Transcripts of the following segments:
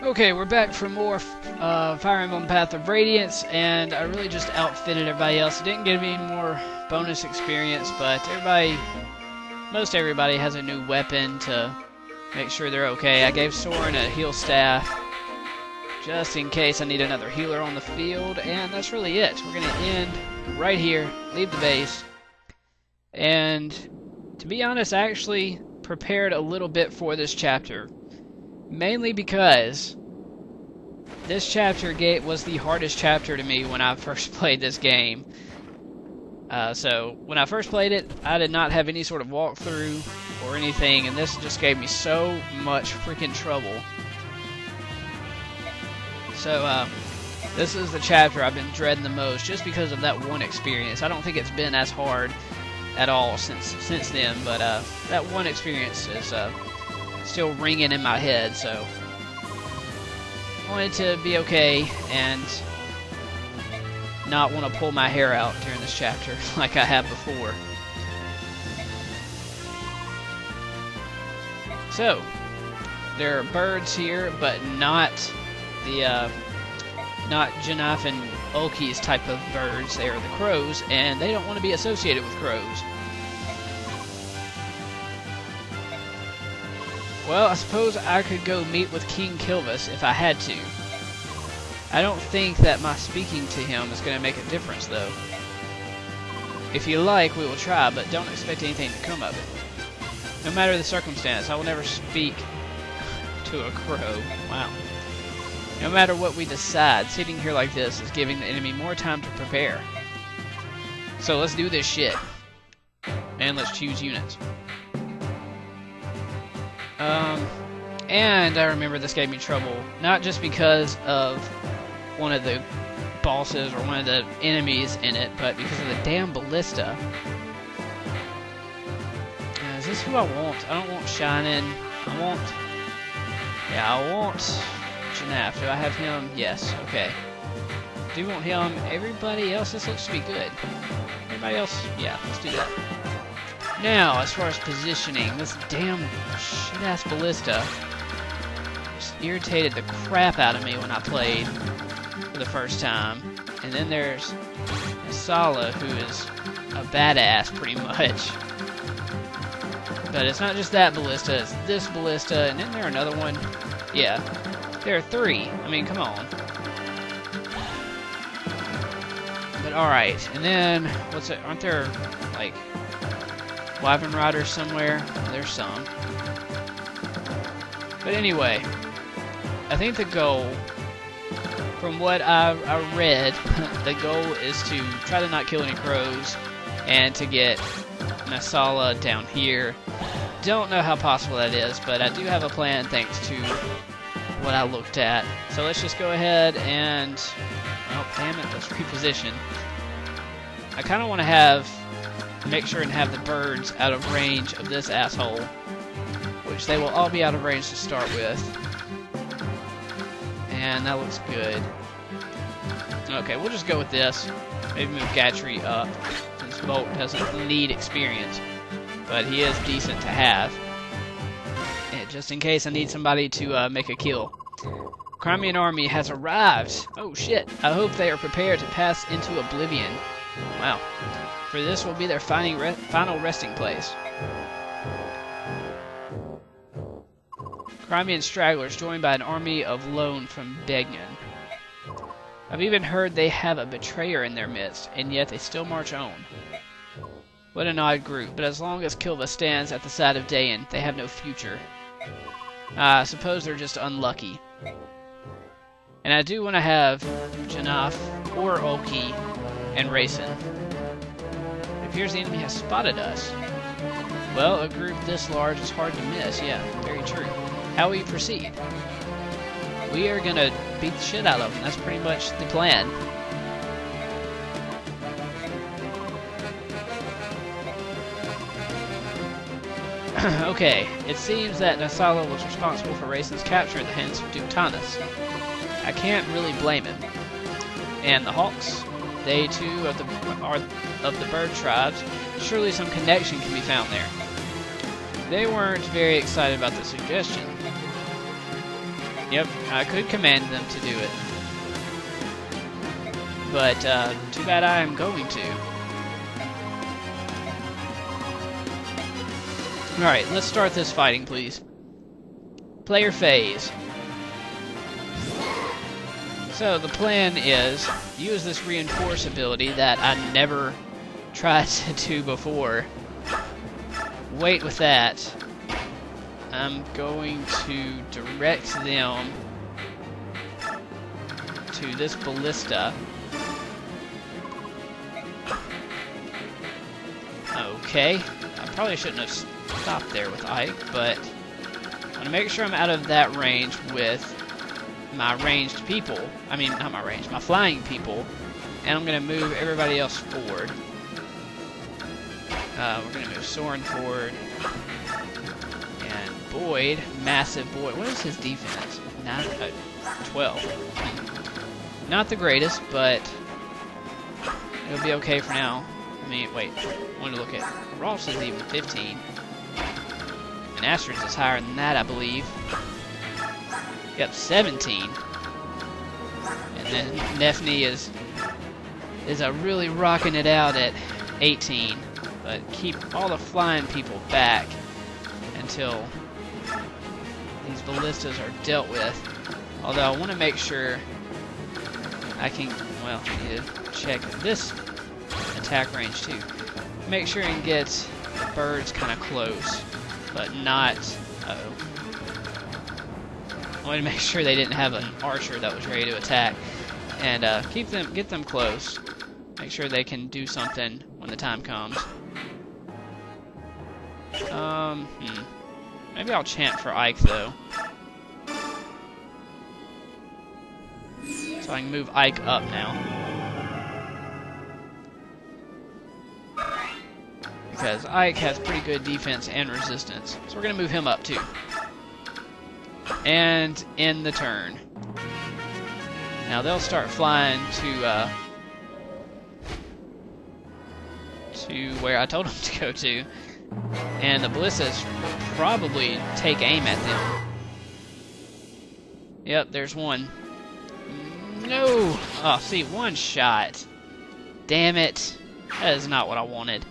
Okay, we're back for more Fire Emblem Path of Radiance, and I really just outfitted everybody else. It didn't give me any more bonus experience, but most everybody has a new weapon to make sure they're okay. I gave Soren a heal staff, just in case I need another healer on the field, and that's really it. We're going to end right here, leave the base, and to be honest, I actually prepared a little bit for this chapter. Mainly because this chapter was the hardest chapter to me when I first played this game. So when I first played it, I did not have any sort of walkthrough or anything, and this just gave me so much freaking trouble. So this is the chapter I've been dreading the most, just because of that one experience. I don't think it's been as hard at all since then, but that one experience is still ringing in my head, so I wanted to be okay and not want to pull my hair out during this chapter like I have before. So there are birds here, but not the not Janaf and Ulki's type of birds. They are the crows, and they don't want to be associated with crows. Well, I suppose I could go meet with King Kilvis if I had to. I don't think that my speaking to him is going to make a difference, though. If you like, we will try, but don't expect anything to come of it. No matter the circumstance, I will never speak to a crow. Wow. No matter what we decide, sitting here like this is giving the enemy more time to prepare. So let's do this shit. And let's choose units. And I remember this gave me trouble, not just because of one of the bosses or one of the enemies in it, but because of the damn ballista. Is this who I want? I don't want Shining. I want Janaf. Do I have him? Yes, okay. Do want him. Everybody else, this looks to be good. Everybody else, yeah, let's do that. Now, as far as positioning, this damn shit-ass ballista just irritated the crap out of me when I played for the first time. And then there's Sala, who is a badass, pretty much. But it's not just that ballista, it's this ballista, and isn't there another one? Yeah, there are three. I mean, come on. But alright, and then, what's it, aren't there, like, Wyvern Riders somewhere? There's some. But anyway, I think the goal, from what I read, the goal is to try to not kill any crows and to get Nasala down here. Don't know how possible that is, but I do have a plan thanks to what I looked at. So let's just go ahead and, oh damn it, let's reposition. I kind of want to make sure and have the birds out of range of this asshole, which they will all be out of range to start with. And that looks good. Okay, we'll just go with this. Maybe move Gatry up, since Bolt doesn't need experience, but he is decent to have. And just in case I need somebody to make a kill. Crimean army has arrived. Oh shit, I hope they are prepared to pass into oblivion. Wow. For this will be their final resting place. Crimean stragglers joined by an army of lone from Begnan. I've even heard they have a betrayer in their midst, and yet they still march on. What an odd group, but as long as Kilva stands at the side of Dayan, they have no future. I suppose they're just unlucky. And I do want to have Janaf or Ulki and Rayson. It appears the enemy has spotted us. Well, a group this large is hard to miss, yeah, very true. How will you proceed? We are gonna beat the shit out of them, that's pretty much the plan. Okay, it seems that Nasala was responsible for Rayson's capture at the hands of Duke Tanis. I can't really blame him. And the Hawks, they too are of the bird tribes. Surely some connection can be found there. They weren't very excited about the suggestion. Yep, I could command them to do it. But, too bad I am going to. Alright, let's start this fighting, please. Player phase. So, the plan is, use this reinforce ability that I never tried to do before. Wait with that. I'm going to direct them to this ballista. Okay, I probably shouldn't have stopped there with Ike, but I want to make sure I'm out of that range with my ranged people. I mean, not my range, my flying people. And I'm going to move everybody else forward. We're going to move Soren forward. And Boyd, massive Boyd. What is his defense? 12. Not the greatest, but it'll be okay for now. I mean, wait, I want to look at Rolf's is even 15. And Astrid's is higher than that, I believe. Yep, 17. And then Nefni is really rocking it out at 18. But keep all the flying people back until these ballistas are dealt with. Although I want to make sure I can, well, I need to check this attack range too. Make sure and get the birds kind of close, but not, uh-oh. I wanted to make sure they didn't have an archer that was ready to attack. And get them close. Make sure they can do something when the time comes. Maybe I'll chant for Ike, though. So I can move Ike up now. Because Ike has pretty good defense and resistance. So we're going to move him up, too. And end the turn. Now they'll start flying to where I told them to go to. And the ballistas will probably take aim at them. Yep, there's one. No! Oh, see, one shot. Damn it. That is not what I wanted.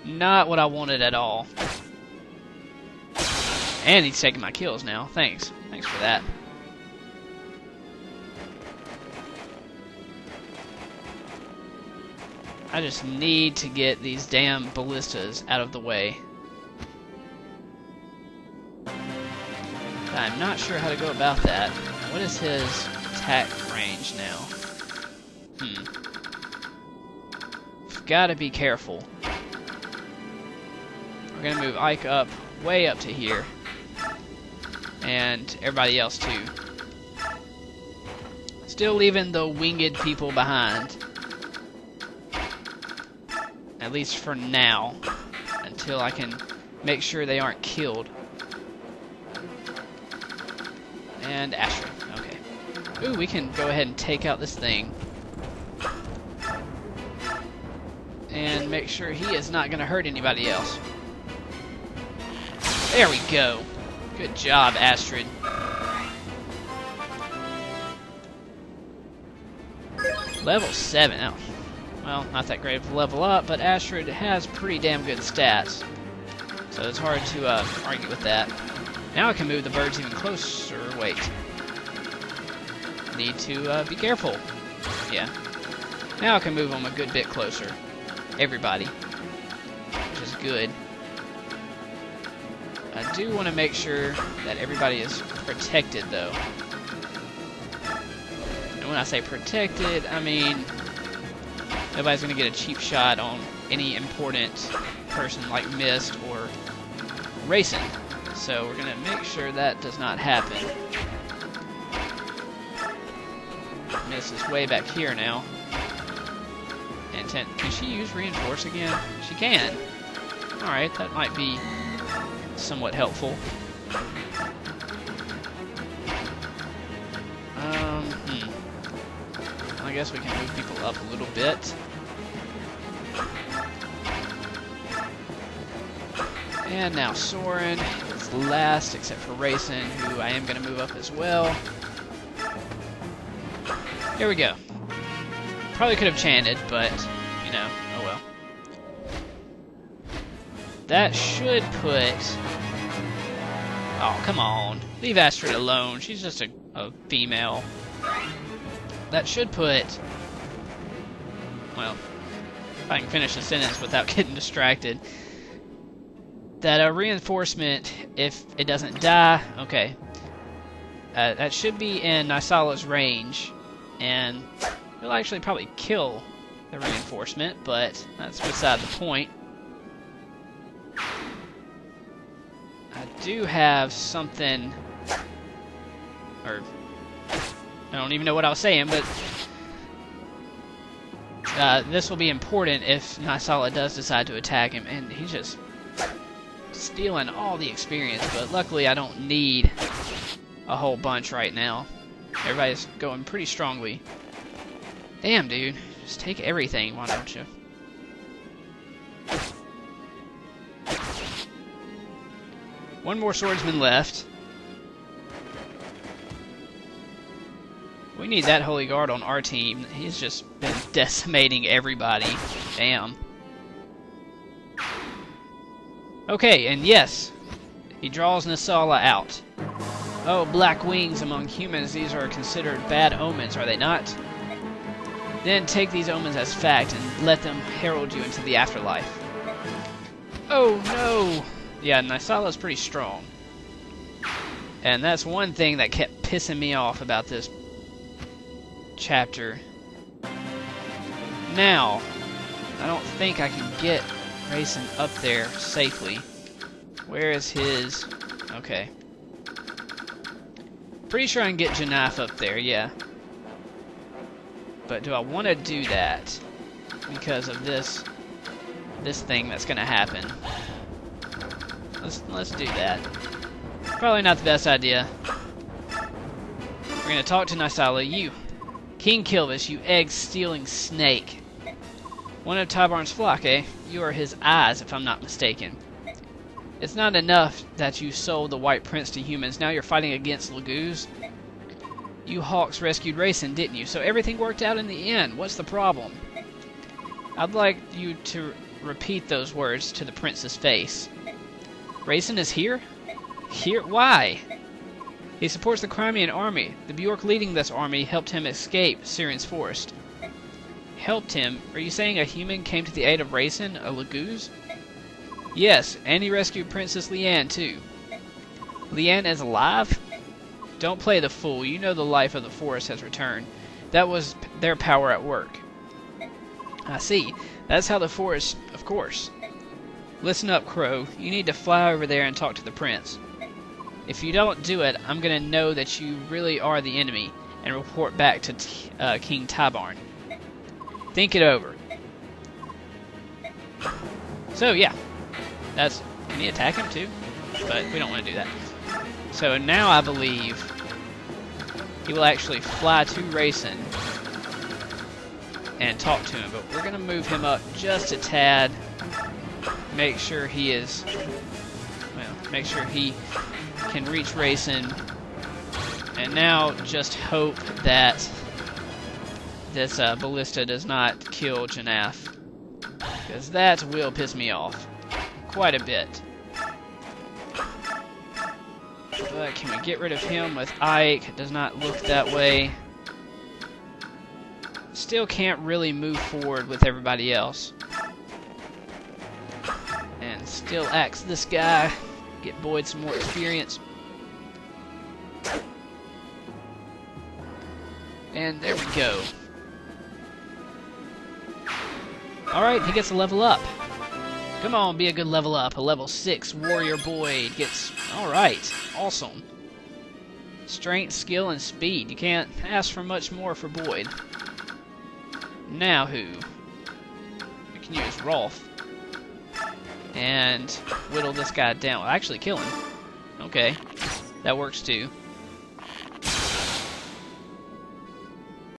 Not what I wanted at all. And he's taking my kills now. Thanks. Thanks for that. I just need to get these damn ballistas out of the way. I'm not sure how to go about that. What is his attack range now? Gotta be careful. We're gonna move Ike up, way up to here. And everybody else too. Still leaving the winged people behind. At least for now. Until I can make sure they aren't killed. And Astrid. Okay. Ooh, we can go ahead and take out this thing. And make sure he is not going to hurt anybody else. There we go. Good job, Astrid. Level 7. Oh. Well, not that great of a level up, but Astrid has pretty damn good stats. So it's hard to argue with that. Now I can move the birds even closer. Wait. Need to be careful. Yeah. Now I can move them a good bit closer. Everybody. Which is good. I do want to make sure that everybody is protected, though. And when I say protected, I mean nobody's going to get a cheap shot on any important person like Mist or Racing. So we're going to make sure that does not happen. Mist is way back here now. And can she use Reinforce again? She can. Alright, that might be somewhat helpful. I guess we can move people up a little bit. And now Soren is last, except for Rayson, who I am going to move up as well. Here we go. Probably could have chanted, but, you know, oh well. That should put... Oh, come on. Leave Astrid alone. She's just a female. That should put... Well, if I can finish the sentence without getting distracted. That a reinforcement, if it doesn't die... Okay. That should be in Nysala's range. And it'll actually probably kill the reinforcement, but that's beside the point. I do have something, or I don't even know what I was saying, but this will be important if Nysala does decide to attack him, and he's just stealing all the experience, but luckily I don't need a whole bunch right now. Everybody's going pretty strongly. Damn, dude. Just take everything, why don't you? One more swordsman left. We need that Holy Guard on our team. He's just been decimating everybody. Damn. Okay, and yes, he draws Nysala out. Oh, black wings among humans, these are considered bad omens, are they not? Then take these omens as fact and let them herald you into the afterlife. Oh no! Yeah, Nysala's pretty strong. And that's one thing that kept pissing me off about this chapter. Now, I don't think I can get Rayson up there safely. Where is his... Okay. Pretty sure I can get Janaf up there, yeah. But do I want to do that because of this thing that's going to happen? Let's do that. Probably not the best idea. We're going to talk to Nysala. You, King Kilvis, you egg-stealing snake. One of Tybarn's flock, eh? You are his eyes, if I'm not mistaken. It's not enough that you sold the White Prince to humans. Now you're fighting against Laguz. You hawks rescued Rayson, didn't you? So everything worked out in the end. What's the problem? I'd like you to repeat those words to the prince's face. Rayson is here? Here? Why? He supports the Crimean army. The Bjork leading this army helped him escape Syrian's forest. Helped him? Are you saying a human came to the aid of Rayson, a Laguz? Yes, and he rescued Princess Leanne, too. Leanne is alive? Don't play the fool. You know the life of the forest has returned. That was their power at work. I see. That's how the forest... Of course. Listen up, Crow. You need to fly over there and talk to the prince. If you don't do it, I'm going to know that you really are the enemy and report back to King Tybarn. Think it over. So, yeah. That's... Can he attack him, too? But we don't want to do that. So now I believe he will actually fly to Rayson and talk to him. But we're going to move him up just a tad. Make sure he is... Well, make sure he can reach Rayson. And now just hope that this ballista does not kill Janaf. Because that will piss me off quite a bit. But can we get rid of him with Ike? It does not look that way. Still can't really move forward with everybody else. And still axe this guy. Get Boyd some more experience. And there we go. Alright, he gets a level up. Come on, be a good level up. A level 6 warrior Boyd gets... Alright, awesome. Strength, skill, and speed. You can't ask for much more for Boyd. Now who? We can use Rolf. And whittle this guy down. Well, actually kill him. Okay, that works too.